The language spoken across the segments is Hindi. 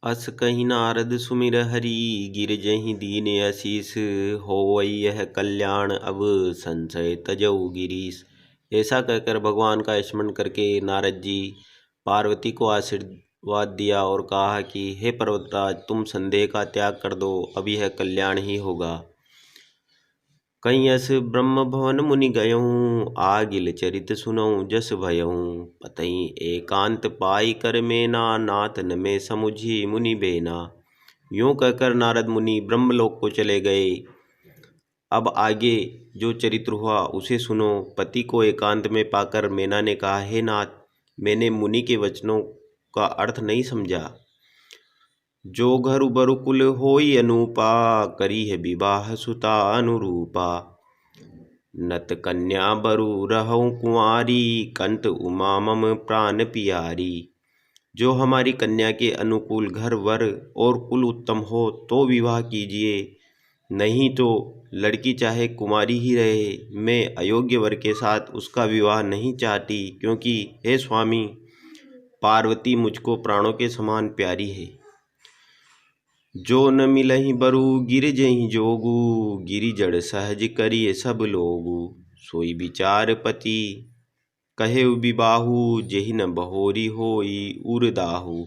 अस कहीं नारद सुमिर हरि गिर जहीं दीन आशीष होवै यह कल्याण अब संशय तजौ गिरीश। ऐसा कहकर भगवान का स्मरण करके नारद जी पार्वती को आशीर्वाद दिया और कहा कि हे पर्वतराज, तुम संदेह का त्याग कर दो, अब यह कल्याण ही होगा। कहीं अस ब्रह्म भवन मुनि गयऊँ, आगिल चरित सुनऊँ जस भयऊँ। पतई एकांत पाई कर मेना, नाथ न में समुझी मुनि बेना। यूं कहकर नारद मुनि ब्रह्मलोक को चले गए। अब आगे जो चरित्र हुआ उसे सुनो। पति को एकांत में पाकर मेना ने कहा, हे नाथ, मैंने मुनि के वचनों का अर्थ नहीं समझा। जो घरु बरुकुल होई अनूपा, करी है विवाह सुता अनुरूपा। नत कन्या बरु रहूं कुंवारी, कंत उमा मम प्राण पियारी। जो हमारी कन्या के अनुकूल घर वर और कुल उत्तम हो तो विवाह कीजिए, नहीं तो लड़की चाहे कुमारी ही रहे। मैं अयोग्य वर के साथ उसका विवाह नहीं चाहती, क्योंकि हे स्वामी, पार्वती मुझको प्राणों के समान प्यारी है। जो न मिलहि बरु गिर जहीं जोगु, गिरि जड़ सहज करिए सब लोगु। सोई विचार पति कहे विबाहु, जेहि न बहोरी होई उरदाहु।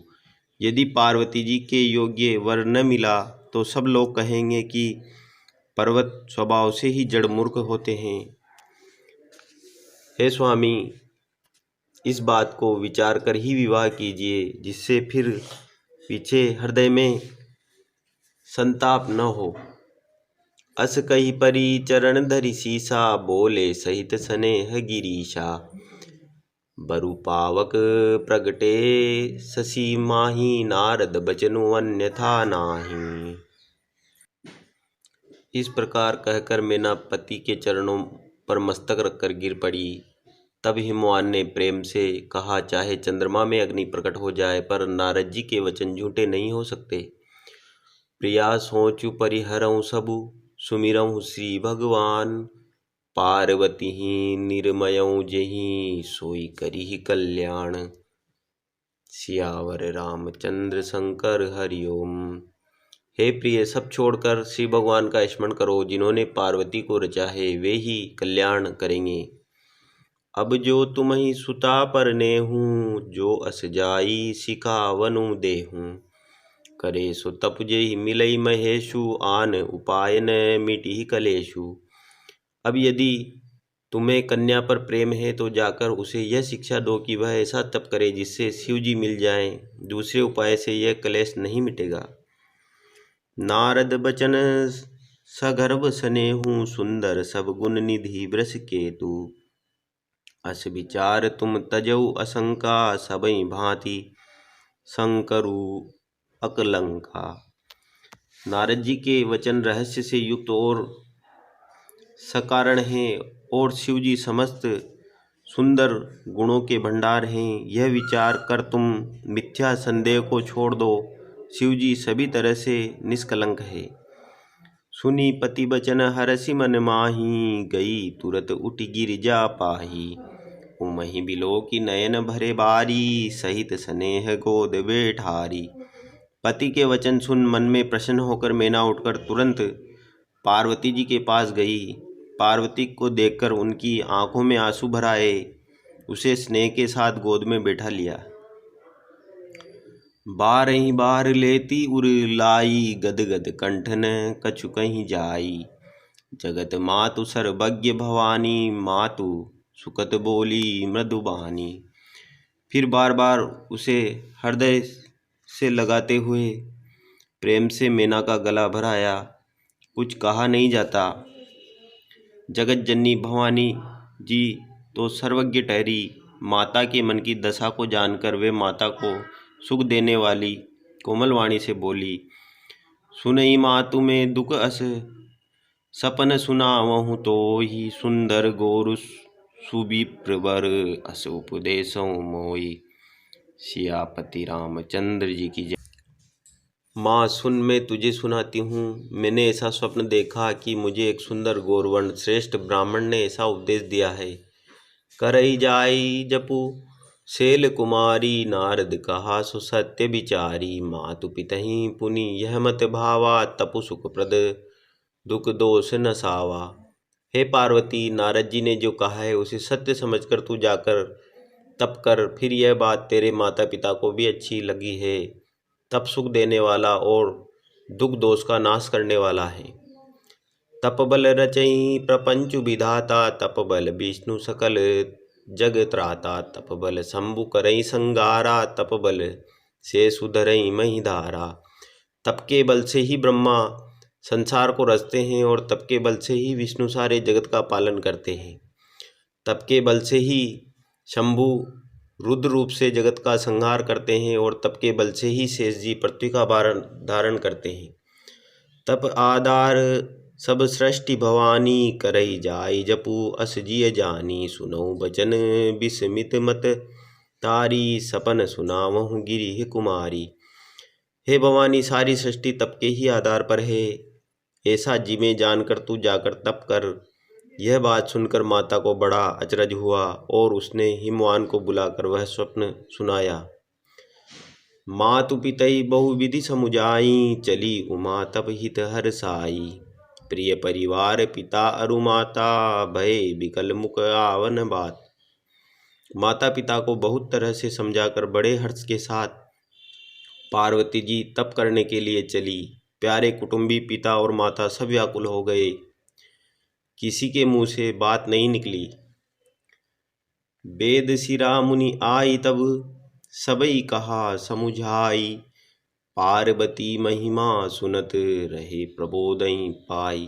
यदि पार्वती जी के योग्य वर न मिला तो सब लोग कहेंगे कि पर्वत स्वभाव से ही जड़ मूर्ख होते हैं। हे स्वामी, इस बात को विचार कर ही विवाह कीजिए, जिससे फिर पीछे हृदय में संताप न हो। अस कही परी चरण धरि सीसा, बोले सहित स्नेह गिरीशा। बरु पावक प्रगटे शशि माही, नारद बचनु अन्यथा नाही। इस प्रकार कहकर मेना पति के चरणों पर मस्तक रखकर गिर पड़ी। तब हिमवान ने प्रेम से कहा, चाहे चंद्रमा में अग्नि प्रकट हो जाए, पर नारद जी के वचन झूठे नहीं हो सकते। प्रिया सोचु परिहरऊँ सबु, सुमिरऊँ श्री भगवान। पार्वती ही निर्मयऊँ जेहि, सोई करिहि कल्याण। सियावर रामचंद्र शंकर हरिओम। हे प्रिय, सब छोड़कर श्री भगवान का स्मरण करो, जिन्होंने पार्वती को रचा है, वे ही कल्याण करेंगे। अब जो तुम ही सुता परने हूँ, जो अस जाई सिखावनु देहूँ। करे सो तप जेहि मिलई महेशु, आन उपाय न मिटिहि कलेशु। अब यदि तुम्हें कन्या पर प्रेम है तो जाकर उसे यह शिक्षा दो कि वह ऐसा तप करे जिससे शिव जी मिल जाएं। दूसरे उपाय से यह कलेश नहीं मिटेगा। नारद बचन सगर्भ स्नेहु, सुंदर सब गुण निधि वृष केतु। अस विचार तुम तजऊ असंका, सबई भांति शंकरु अकलंका। नारद जी के वचन रहस्य से युक्त और सकारण हैं, और शिव जी समस्त सुंदर गुणों के भंडार हैं। यह विचार कर तुम मिथ्या संदेह को छोड़ दो। शिव जी सभी तरह से निष्कलंक है। सुनी पति बचन हरसि मन माही, गई तुरत उठ गिर जा पाही। उमहि बिलो की नयन भरे बारी, सहित स्नेह गोद बैठारी। पति के वचन सुन मन में प्रसन्न होकर मैना उठकर तुरंत पार्वती जी के पास गई। पार्वती को देखकर उनकी आंखों में आंसू भर आए। उसे स्नेह के साथ गोद में बैठा लिया। बारही बार लेती उर लाई, गदगद कंठन कछु कहीं जाई। जगत मातु सर्वज्ञ भवानी, मातु सुकत बोली मृदुबानी। फिर बार बार उसे हृदय से लगाते हुए प्रेम से मैना का गला भराया। कुछ कहा नहीं जाता। जगत जननी भवानी जी तो सर्वज्ञ ठहरी। माता के मन की दशा को जानकर वे माता को सुख देने वाली कोमल वाणी से बोली, सुनई मातु में दुख अस सपन सुनावहु, तो ही सुंदर गोरु सुविप्रवर अस उपदेशों मोई। सियापति रामचंद्र जी की जय। माँ सुन, मैं तुझे सुनाती हूँ। मैंने ऐसा स्वप्न देखा कि मुझे एक सुंदर गौरवर्ण श्रेष्ठ ब्राह्मण ने ऐसा उपदेश दिया है, करई जाई जपु शैल कुमारी नारद कहा सो सत्य विचारी, मातु पितहि पुनि यह मत भावा, तपु सुख प्रद दुख दोष न सावा। हे पार्वती, नारद जी ने जो कहा है उसे सत्य समझकर तू जाकर तप कर। फिर यह बात तेरे माता पिता को भी अच्छी लगी है। तप सुख देने वाला और दुख दोष का नाश करने वाला है। तप बल रचई प्रपंच विधाता, तप बल विष्णु सकल जग त्राता। तप बल शंभु करई संगारा, तप बल से सुधरई मही धारा। तप के बल से ही ब्रह्मा संसार को रचते हैं और तप के बल से ही विष्णु सारे जगत का पालन करते हैं। तप के बल से ही शंभु रुद्र रूप से जगत का संहार करते हैं और तप के बल से ही शेष जी पृथ्वी का भारण धारण करते हैं। तप आधार सब सृष्टि भवानी, करई जाई जपू अस जिय जानी। सुनऊ बचन विस्मित मत तारी, सपन सुनावहु गिरि कुमारी। हे भवानी, सारी सृष्टि तप के ही आधार पर है, ऐसा जी में जानकर तू जाकर तप कर। यह बात सुनकर माता को बड़ा अचरज हुआ और उसने हिमवान को बुलाकर वह स्वप्न सुनाया। मातु पितई बहुविधि समुझाई, चली उमा तप हित हर साई। प्रिय परिवार पिता अरु माता, भय विकल मुख आवन बात। माता पिता को बहुत तरह से समझाकर बड़े हर्ष के साथ पार्वती जी तप करने के लिए चली। प्यारे कुटुंबी पिता और माता सब व्याकुल हो गए, किसी के मुंह से बात नहीं निकली। वेद शिरा मुनि आई तब, सबई कहा समुझाई। पार्वती महिमा सुनत रहे प्रबोधई पाई।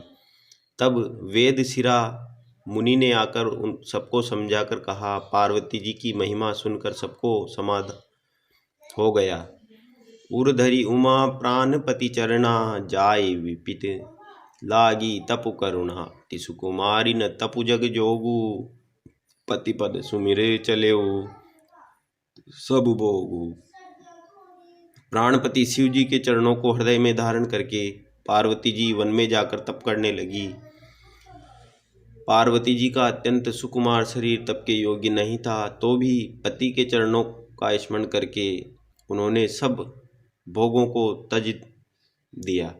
तब वेद शिरा मुनि ने आकर उन सबको समझाकर कहा। पार्वती जी की महिमा सुनकर सबको समाधान हो गया। उर्धरी उमा प्राणपति चरना, जाय विपित लागी तपु करुणा। तिसु कुमारी न तपु जग जोगु, पति पद सुमिरे चलेऊ सब भोगु। प्राणपति शिव जी के चरणों को हृदय में धारण करके पार्वती जी वन में जाकर तप करने लगी। पार्वती जी का अत्यंत सुकुमार शरीर तप के योग्य नहीं था, तो भी पति के चरणों का स्मरण करके उन्होंने सब भोगों को त्यज दिया।